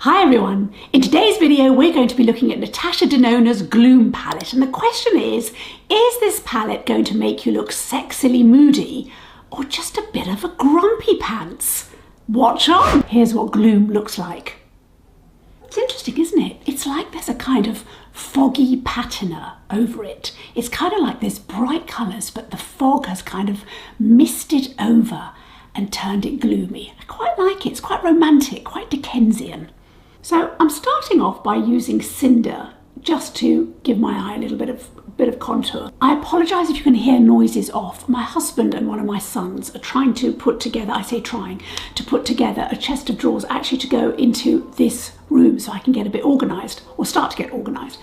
Hi everyone! In today's video we're going to be looking at Natasha Denona's Gloom palette, and the question is this palette going to make you look sexily moody or just a bit of a grumpy pants? Watch on! Here's what Gloom looks like. It's interesting, isn't it? It's like there's a kind of foggy patina over it. It's kind of like there's bright colours, but the fog has kind of misted over and turned it gloomy. I quite like it. It's quite romantic, quite Dickensian. So I'm starting off by using cinder just to give my eye a little bit of contour. I apologise if you can hear noises off. My husband and one of my sons are trying to put together, I say trying, to put together a chest of drawers actually to go into this room so I can get a bit organised, or start to get organised.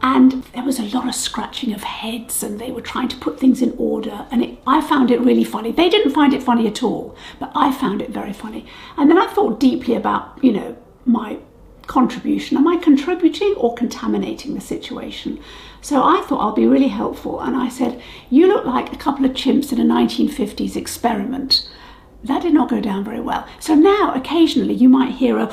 And there was a lot of scratching of heads and they were trying to put things in order, and I found it really funny. They didn't find it funny at all, but I found it very funny. And then I thought deeply about, my contribution. Am I contributing or contaminating the situation? So I thought I'll be really helpful, and I said, you look like a couple of chimps in a 1950s experiment. That did not go down very well. So now occasionally you might hear a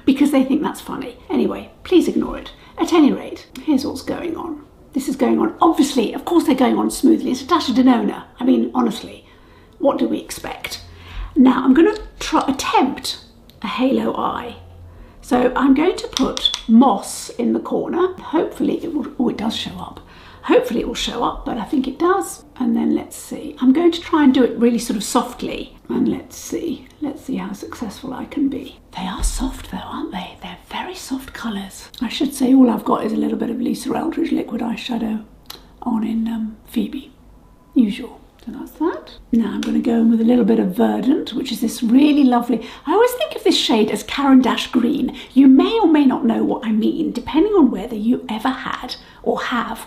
because they think that's funny. Anyway, please ignore it. At any rate, here's what's going on. This is going on, obviously, of course they're going on smoothly. It's Natasha Denona. I mean, honestly, what do we expect? Now I'm going to attempt a halo eye. So I'm going to put moss in the corner. Hopefully it will, it does show up. Hopefully it will show up, but I think it does. And then let's see. I'm going to try and do it really sort of softly. And let's see how successful I can be. They are soft though, aren't they? They're very soft colours. I should say all I've got is a little bit of Lisa Eldridge liquid eyeshadow on in Phoebe, usual. So that's that. Now I'm going to go in with a little bit of Verdant, which is this really lovely, I always think of this shade as Caran d'Ache green. You may or may not know what I mean, depending on whether you ever had or have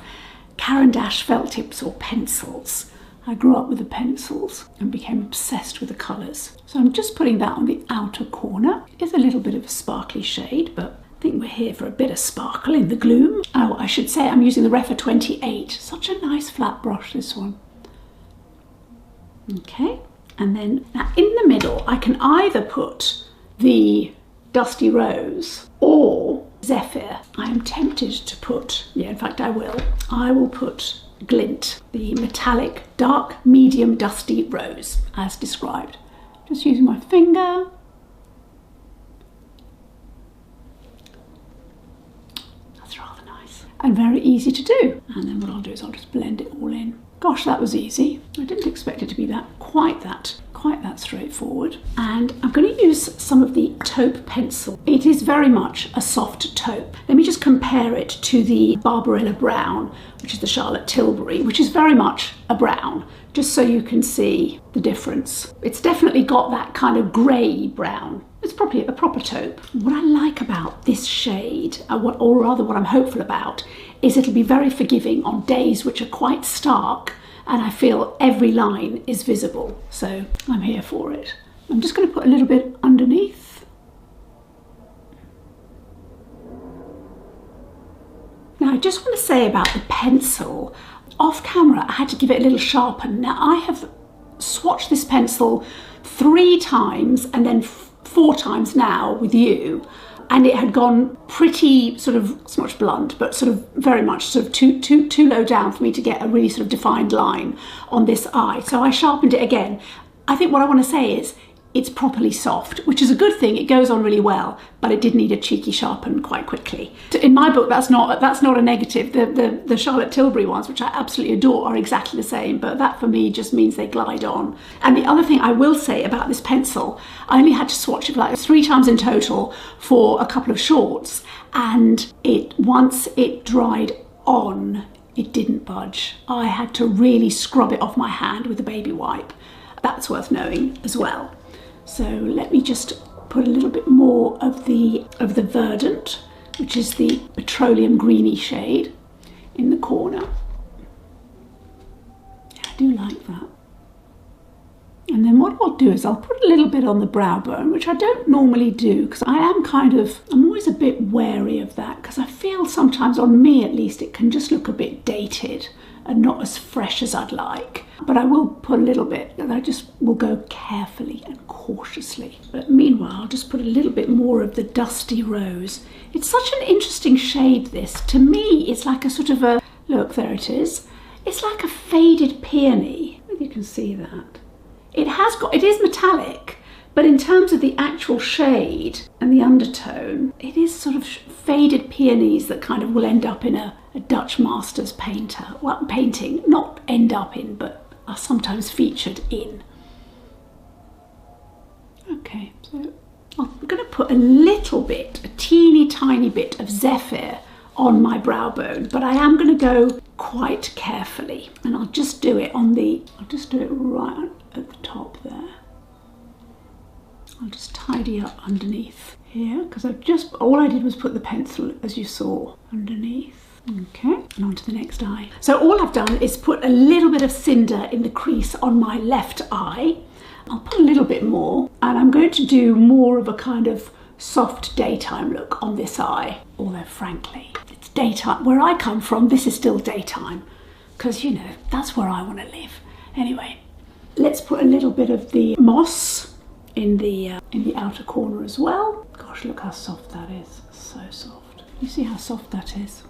Caran d'Ache felt tips or pencils. I grew up with the pencils and became obsessed with the colours. So I'm just putting that on the outer corner. It is a little bit of a sparkly shade, but I think we're here for a bit of sparkle in the Gloom. Oh, I should say I'm using the Refa 28. Such a nice flat brush, this one. Okay, and then now in the middle I can either put the Dusty Rose or Zephyr. I am tempted to put, in fact I will put Glint, the metallic dark medium dusty rose as described. Just using my finger. That's rather nice and very easy to do. And then what I'll do is I'll just blend it all in. Gosh, that was easy. I didn't expect it to be quite that straightforward. And I'm going to use some of the taupe pencil. It is very much a soft taupe. Let me just compare it to the Barbarella Brown, which is the Charlotte Tilbury, which is very much a brown, just so you can see the difference. It's definitely got that kind of grey brown. It's probably a proper taupe. What I like about this shade, or rather what I'm hopeful about, is it'll be very forgiving on days which are quite stark and I feel every line is visible. So I'm here for it. I'm just going to put a little bit underneath. Now I just want to say about the pencil, off camera I had to give it a little sharpen. Now I have swatched this pencil 3 times and then 4 times now with you, and it had gone pretty sort of, it's not blunt, but sort of very much sort of too low down for me to get a really sort of defined line on this eye. So I sharpened it again. I think what I want to say is it's properly soft, which is a good thing. It goes on really well, but it did need a cheeky sharpen quite quickly. In my book, that's not a negative. The Charlotte Tilbury ones, which I absolutely adore, are exactly the same, but that for me just means they glide on. And the other thing I will say about this pencil, I only had to swatch it like 3 times in total for a couple of shorts, and once it dried on, it didn't budge. I had to really scrub it off my hand with a baby wipe. That's worth knowing as well. So let me just put a little bit more of the Verdant, which is the petroleum greeny shade, in the corner. I do like that. And then what I'll do is I'll put a little bit on the brow bone, which I don't normally do because I'm always a bit wary of that because I feel sometimes, on me at least, it can just look a bit dated and not as fresh as I'd like. But I will put a little bit, and I just will go carefully and cautiously. But meanwhile, I'll just put a little bit more of the dusty rose. It's such an interesting shade, this. To me, it's like a sort of a, look, there it is. It's like a faded peony. I think you can see that. It is metallic, but in terms of the actual shade and the undertone, it is sort of faded peonies that kind of will end up in a Dutch master's painting, not end up in, but are sometimes featured in. Okay, so I'm going to put a little bit, a teeny tiny bit of zephyr on my brow bone, but I am going to go quite carefully, and I'll just do it right at the top there. I'll just tidy up underneath here because all I did was put the pencil, as you saw, underneath. Okay, and on to the next eye. So all I've done is put a little bit of cinder in the crease on my left eye. I'll put a little bit more, and I'm going to do more of a kind of soft daytime look on this eye, although frankly it's daytime. Where I come from, this is still daytime because, you know, that's where I want to live. Anyway, let's put a little bit of the moss in the outer corner as well. Gosh, look how soft that is. So soft. You see how soft that is?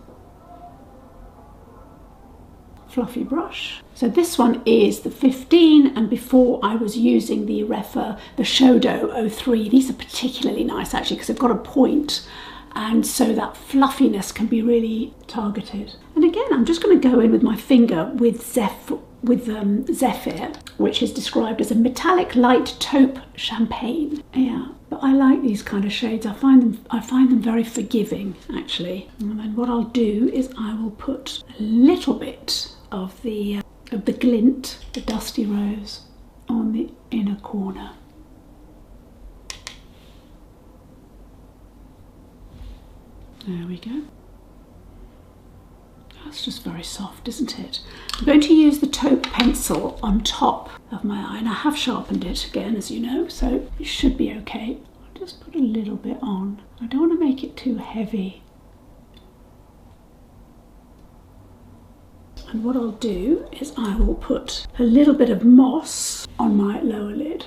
Fluffy brush. So this one is the 15, and before I was using the Shodo 03. These are particularly nice actually because they've got a point, and so that fluffiness can be really targeted. And again, I'm just going to go in with my finger with Zephyr, which is described as a metallic light taupe champagne. Yeah, but I like these kind of shades. I find them very forgiving actually. And then what I'll do is I will put a little bit of the glint, the dusty rose, on the inner corner. There we go. That's just very soft, isn't it? I'm going to use the taupe pencil on top of my eye, and I have sharpened it again, as you know, so it should be okay. I'll just put a little bit on. I don't want to make it too heavy. And what I'll do is I will put a little bit of moss on my lower lid.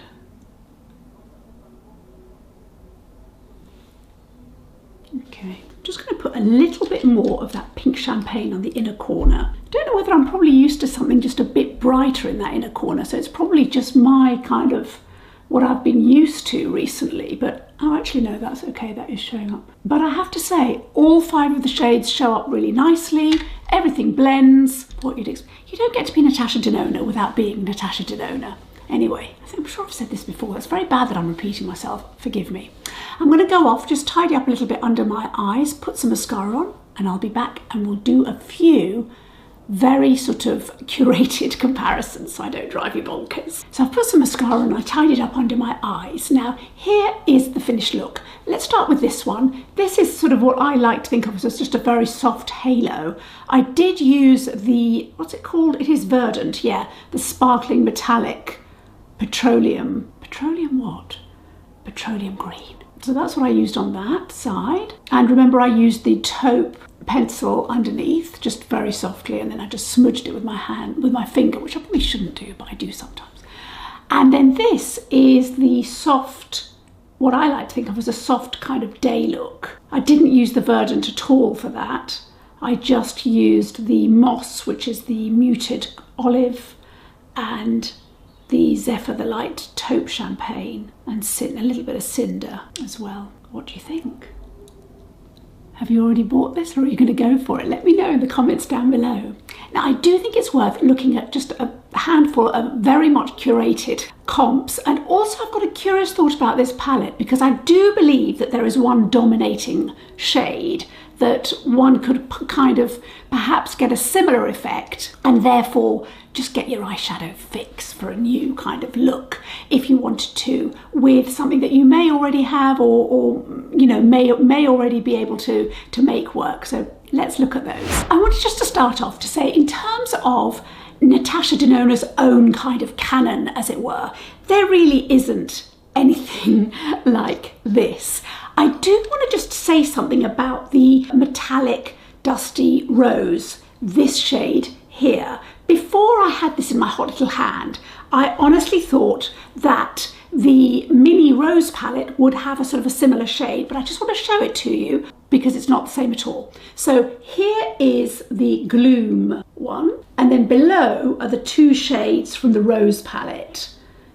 Okay, I'm just going to put a little bit more of that pink champagne on the inner corner. I don't know whether I'm probably used to something just a bit brighter in that inner corner, so it's probably just my kind of what I've been used to recently, but oh, actually no, that's okay, that is showing up. But I have to say, all 5 of the shades show up really nicely, everything blends. What you'd expect. You don't get to be Natasha Denona without being Natasha Denona. Anyway, I'm sure I've said this before, it's very bad that I'm repeating myself, forgive me. I'm going to go off, just tidy up a little bit under my eyes, put some mascara on, and I'll be back and we'll do a few very sort of curated comparisons so I don't drive you bonkers. So I've put some mascara and I tied it up under my eyes. Now here is the finished look. Let's start with this one. This is sort of what I like to think of as just a very soft halo. I did use the, what's it called? It is Verdant, yeah, the sparkling metallic petroleum green. So that's what I used on that side. And remember, I used the taupe pencil underneath, just very softly, and then I just smudged it with my hand, with my finger, which I probably shouldn't do, but I do sometimes. And then this is the soft, what I like to think of as a soft kind of day look. I didn't use the Verdant at all for that. I just used the moss, which is the muted olive, and the Zephyr, the light taupe champagne, and a little bit of cinder as well. What do you think? Have you already bought this, or are you going to go for it? Let me know in the comments down below. Now, I do think it's worth looking at just a handful of very much curated comps. And also I've got a curious thought about this palette, because I do believe that there is one dominating shade that one could kind of perhaps get a similar effect, and therefore just get your eyeshadow fix for a new kind of look if you wanted to, with something that you may already have or you know may already be able to make work. So let's look at those. I wanted just to start off to say, in terms of Natasha Denona's own kind of canon, as it were, there really isn't anything like this. I do want to just say something about the metallic dusty rose, this shade here. Before I had this in my hot little hand, I honestly thought that the mini rose palette would have a sort of a similar shade, but I just want to show it to you because it's not the same at all. So here is the Gloom one, and then below are the two shades from the rose palette.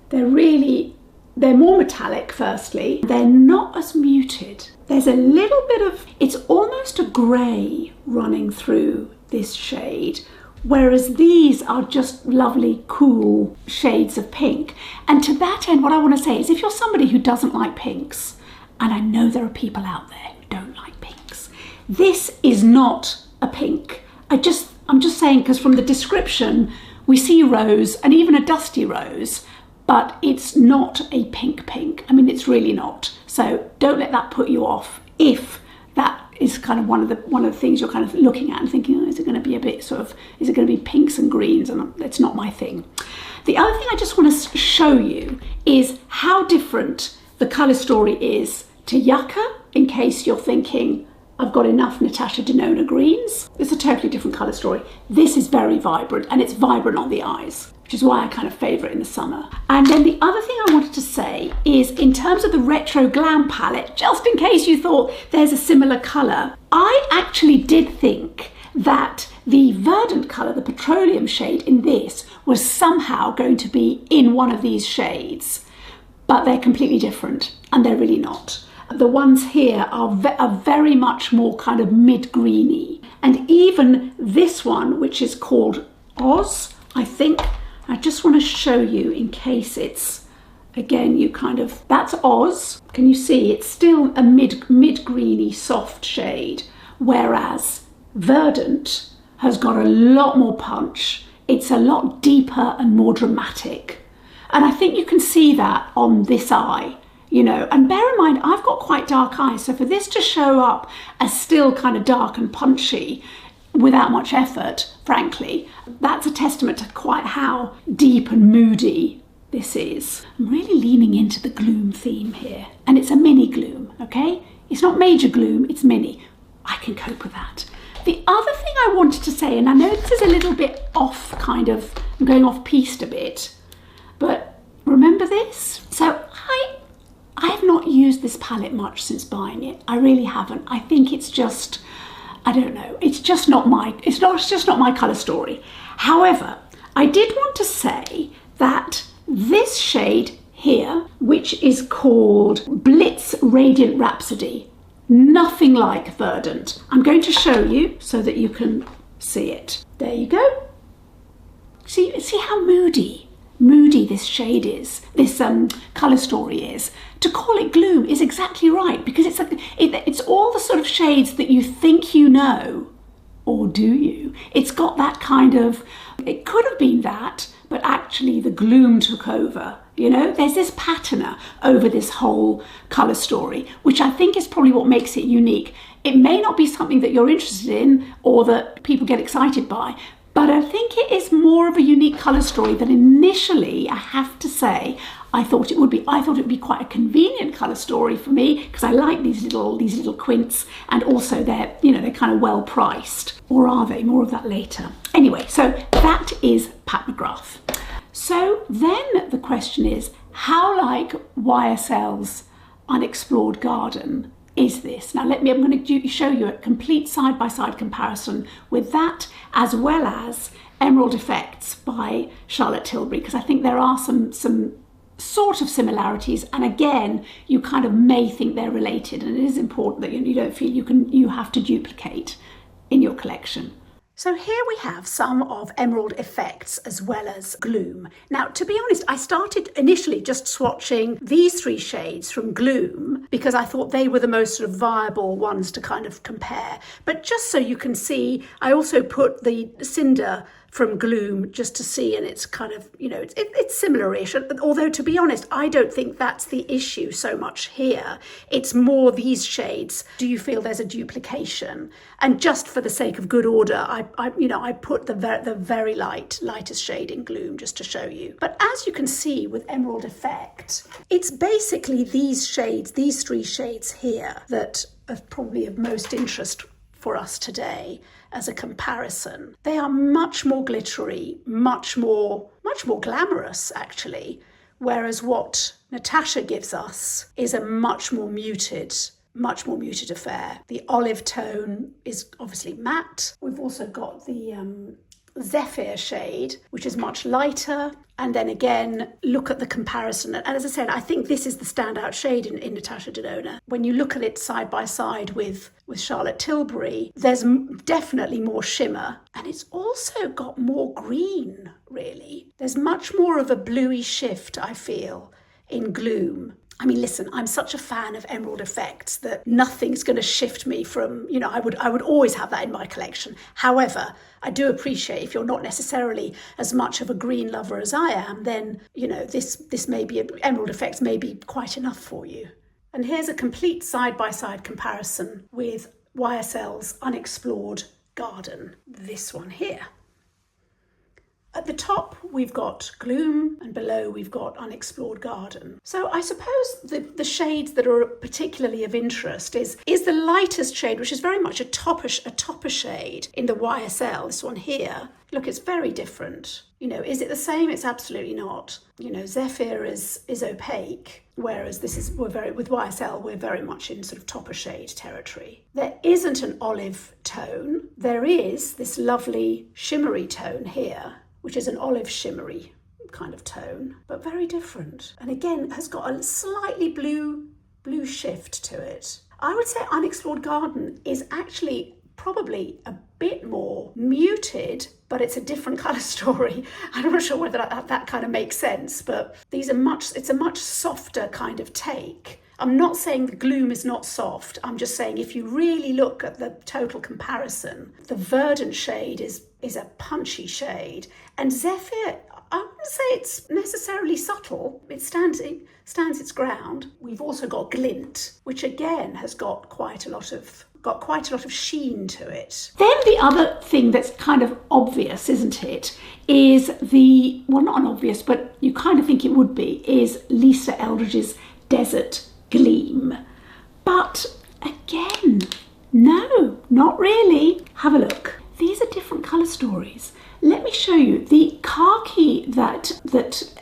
They're more metallic, firstly. They're not as muted. There's a little bit of, it's almost a grey running through this shade, whereas these are just lovely, cool shades of pink. And to that end, what I want to say is if you're somebody who doesn't like pinks, and I know there are people out there who don't like pinks, this is not a pink. I'm just saying, because from the description, we see rose and even a dusty rose, but it's not a pink. I mean, it's really not. So don't let that put you off if that is kind of one of the things you're kind of looking at and thinking, oh, is it going to be a bit sort of, is it going to be pinks and greens? And it's not my thing. The other thing I just want to show you is how different the colour story is to Yucca, in case you're thinking, I've got enough Natasha Denona greens. It's a totally different colour story. This is very vibrant, and it's vibrant on the eyes, which is why I kind of favour it in the summer. And then the other thing I wanted to say is, in terms of the retro glam palette, just in case you thought there's a similar colour, I actually did think that the verdant colour, the petroleum shade in this, was somehow going to be in one of these shades, but they're completely different, and they're really not. The ones here are very much more kind of mid-greeny. And even this one, which is called Oz, I think, I just want to show you in case it's, again, you kind of, that's Oz. Can you see? It's still a mid-greeny soft shade, whereas Verdant has got a lot more punch. It's a lot deeper and more dramatic. And I think you can see that on this eye. You know, and bear in mind, I've got quite dark eyes, so for this to show up as still kind of dark and punchy without much effort, frankly, that's a testament to quite how deep and moody this is. I'm really leaning into the gloom theme here, and it's a mini gloom, okay? It's not major gloom, it's mini. I can cope with that. The other thing I wanted to say, and I know this is a little bit off kind of, I'm going off piste a bit, but remember this? So I have not used this palette much since buying it. I really haven't. I think it's just, I don't know, it's just not my colour story. However, I did want to say that this shade here, which is called Blitz Radiant Rhapsody, nothing like Verdant. I'm going to show you so that you can see it. There you go. See how moody this shade is, this colour story is. To call it gloom is exactly right, because it's all the sort of shades that you think you know, or do you? It's got that kind of, it could have been that, but actually the gloom took over. You know, there's this patina over this whole colour story, which I think is probably what makes it unique. It may not be something that you're interested in or that people get excited by, but I think it is more of a unique colour story that initially, I have to say, I thought it would be. I thought it would be quite a convenient colour story for me, because I like these little quints, and also they're kind of well priced. Or are they? More of that later. Anyway, so that is Pat McGrath. So then the question is, how like YSL's Unexplored Garden is this? Now I'm going to show you a complete side-by-side comparison with that, as well as Emerald Effects by Charlotte Tilbury, because I think there are some sort of similarities, and again, you kind of may think they're related, and it is important that you don't feel you have to duplicate in your collection. So here we have some of Emerald Effects as well as Gloom. Now, to be honest, I started initially just swatching these three shades from Gloom because I thought they were the most sort of viable ones to kind of compare. But just so you can see, I also put the Cinder from Gloom just to see, and it's kind of, it's similar-ish. Although, to be honest, I don't think that's the issue so much here. It's more these shades. Do you feel there's a duplication? And just for the sake of good order, I put the very lightest shade in Gloom just to show you. But as you can see with Emerald Effect, it's basically these shades, these three shades here, that are probably of most interest for us today as a comparison. They are much more glittery, much more glamorous actually, whereas what Natasha gives us is a much more muted affair. The olive tone is obviously matte. We've also got the Zephyr shade, which is much lighter. And then again, look at the comparison. And as I said, I think this is the standout shade in Natasha Denona. When you look at it side by side with Charlotte Tilbury, there's definitely more shimmer. And it's also got more green, really. There's much more of a bluey shift, I feel, in Gloom. I mean, listen, I'm such a fan of Emerald Effects that nothing's going to shift me from, I would always have that in my collection. However, I do appreciate if you're not necessarily as much of a green lover as I am, then, this may be, Emerald Effects may be quite enough for you. And here's a complete side-by-side comparison with YSL's Unexplored Garden, this one here. At the top, we've got Gloom, and below we've got Unexplored Garden. So I suppose the shades that are particularly of interest is the lightest shade, which is very much a topper shade in the YSL, this one here. Look, it's very different. Is it the same? It's absolutely not. Zephyr is opaque, whereas with YSL, we're very much in sort of topper shade territory. There isn't an olive tone. There is this lovely shimmery tone here, which is an olive shimmery kind of tone, but very different. And again, has got a slightly blue shift to it. I would say Unexplored Garden is actually probably a bit more muted, but it's a different colour story. I'm not sure whether that kind of makes sense, but it's a much softer kind of take. I'm not saying the Gloom is not soft. I'm just saying if you really look at the total comparison, the verdant shade is a punchy shade. And Zephyr, I wouldn't say it's necessarily subtle. It stands its ground. We've also got Glint, which again has got quite a lot of sheen to it. Then the other thing that's kind of obvious, isn't it, is not obvious, but you kind of think it would be, is Lisa Eldridge's Desert Gleam. But again, no, not really. Have a look. These are different colour stories. Let me show you the khaki that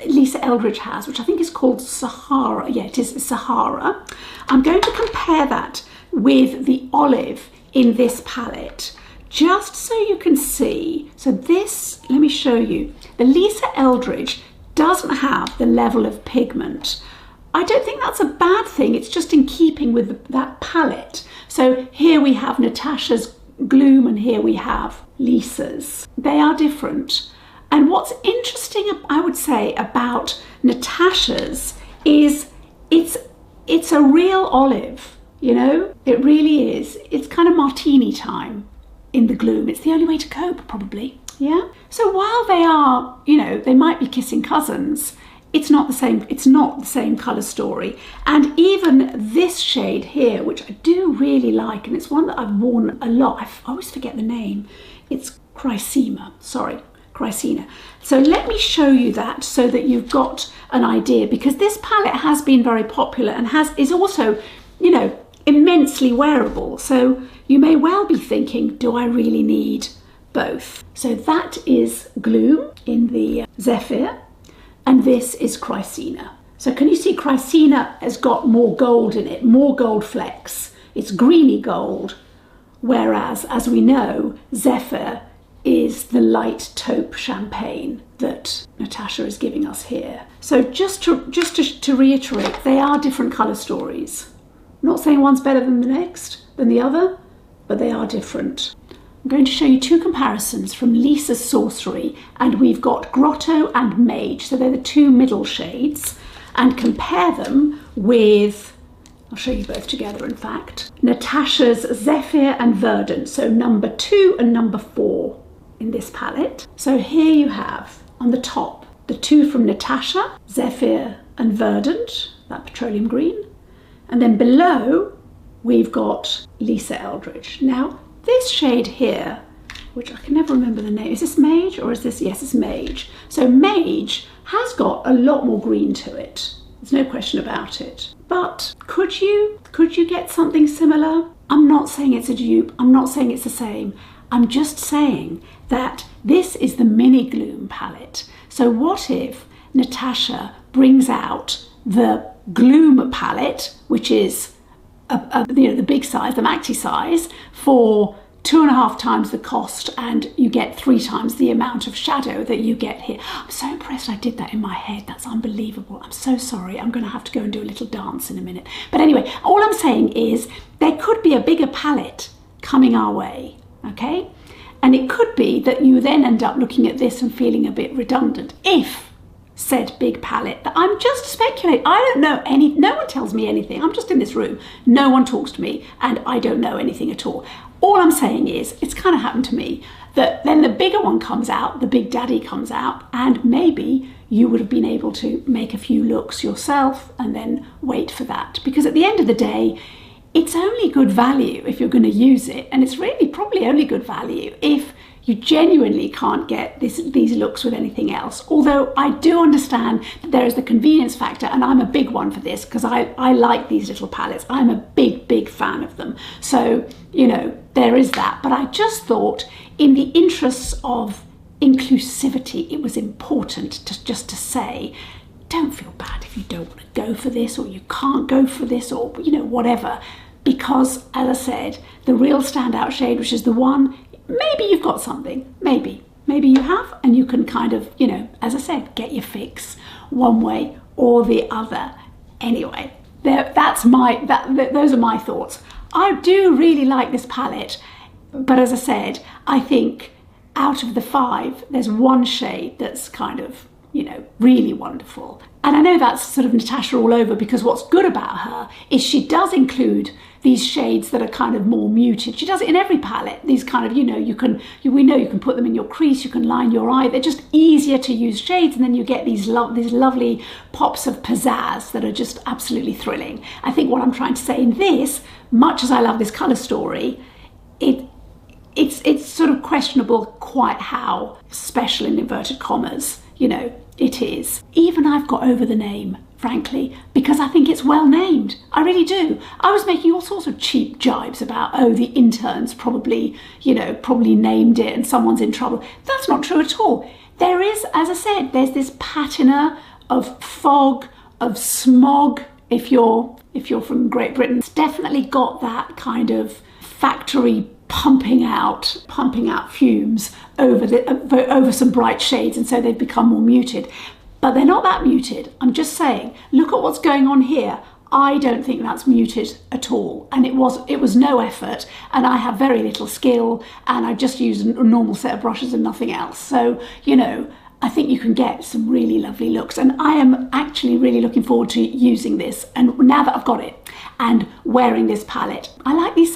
Lisa Eldridge has, which I think is called Sahara. Yeah, it is Sahara. I'm going to compare that with the olive in this palette, just so you can see. So this, let me show you. The Lisa Eldridge doesn't have the level of pigment. I don't think that's a bad thing. It's just in keeping with that palette. So here we have Natasha's Gloom and here we have Lisa's. They are different. And what's interesting, I would say, about Natasha's is it's a real olive, It really is. It's kind of martini time in the Gloom. It's the only way to cope, probably. Yeah? So while they are, they might be kissing cousins, it's not the same colour story. And even this shade here, which I do really like, and it's one that I've worn a lot, I always forget the name. It's Chrysina. So let me show you that so that you've got an idea, because this palette has been very popular and is also, immensely wearable. So you may well be thinking, do I really need both? So that is Gloom in the Zephyr. And this is Chrysina. So can you see Chrysina has got more gold in it, more gold flecks. It's greeny gold, whereas, as we know, Zephyr is the light taupe champagne that Natasha is giving us here. So just to reiterate, they are different colour stories. I'm not saying one's better than the other, but they are different. I'm going to show you two comparisons from Lisa's Sorcery, and we've got Grotto and Mage, so they're the two middle shades, and compare them with, I'll show you both together in fact, Natasha's Zephyr and Verdant, so number 2 and number 4. in this palette. So here you have on the top the two from Natasha, Zephyr and Verdant, that petroleum green. And then below we've got Lisa Eldridge. Now this shade here, which I can never remember the name, is this Mage or is this, yes, it's Mage. So Mage has got a lot more green to it. There's no question about it. But could you get something similar? I'm not saying it's a dupe. I'm not saying it's the same. I'm just saying that this is the mini Gloom palette. So what if Natasha brings out the Gloom palette, which is the big size, the maxi size, for 2.5 times the cost, and you get 3 times the amount of shadow that you get here. I'm so impressed I did that in my head. That's unbelievable. I'm so sorry. I'm going to have to go and do a little dance in a minute. But anyway, all I'm saying is there could be a bigger palette coming our way, okay? And it could be that you then end up looking at this and feeling a bit redundant if said big palette, that I'm just speculating. I don't know no one tells me anything. I'm just in this room. No one talks to me and I don't know anything at all. All I'm saying is, it's kind of happened to me, that then the bigger one comes out, the Big Daddy comes out, and maybe you would have been able to make a few looks yourself and then wait for that. Because at the end of the day, it's only good value if you're going to use it. And it's really probably only good value if you genuinely can't get these looks with anything else. Although I do understand that there is the convenience factor, and I'm a big one for this because I like these little palettes. I'm a big fan of them. So, you know, there is that. But I just thought in the interests of inclusivity, it was important to say, don't feel bad if you don't want to go for this, or you can't go for this, or, you know, whatever. Because, as I said, the real standout shade, which is the one, maybe you've got something, maybe you have, and you can kind of, you know, as I said, get your fix one way or the other. Anyway, those are my thoughts. I do really like this palette, but as I said, I think out of the 5, there's one shade that's kind of, you know, really wonderful. And I know that's sort of Natasha all over, because what's good about her is she does include these shades that are kind of more muted. She does it in every palette. These kind of, you know, we know you can put them in your crease, you can line your eye. They're just easier to use shades, and then you get these lovely pops of pizzazz that are just absolutely thrilling. I think what I'm trying to say in this, much as I love this colour story, it's sort of questionable quite how special, in inverted commas, you know, it is. Even I've got over the name, frankly, because I think it's well named. I really do. I was making all sorts of cheap jibes about, oh, the interns probably named it and someone's in trouble. That's not true at all. There is, as I said, there's this patina of fog, of smog, if you're from Great Britain. It's definitely got that kind of factory pumping out fumes over some bright shades, and so they've become more muted. But they're not that muted. I'm just saying, look at what's going on here. I don't think that's muted at all. And it was no effort, and I have very little skill, and I just use a normal set of brushes and nothing else. So, you know, I think you can get some really lovely looks, and I am actually really looking forward to using this. And now that I've got it and wearing this palette, I like this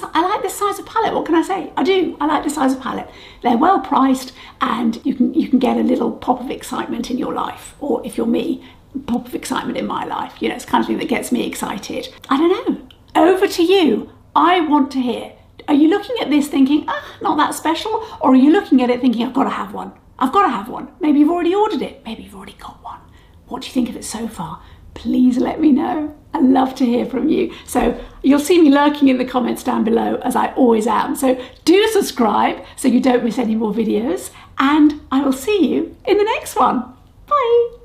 size of palette. What can I say? I do. I like this size of palette. They're well priced, and you can get a little pop of excitement in your life, or if you're me, pop of excitement in my life. You know, it's the kind of thing that gets me excited. I don't know. Over to you. I want to hear. Are you looking at this thinking, not that special? Or are you looking at it thinking, I've got to have one? I've got to have one. Maybe you've already ordered it. Maybe you've already got one. What do you think of it so far? Please let me know. I love to hear from you. So you'll see me lurking in the comments down below, as I always am. So do subscribe so you don't miss any more videos, and I will see you in the next one. Bye.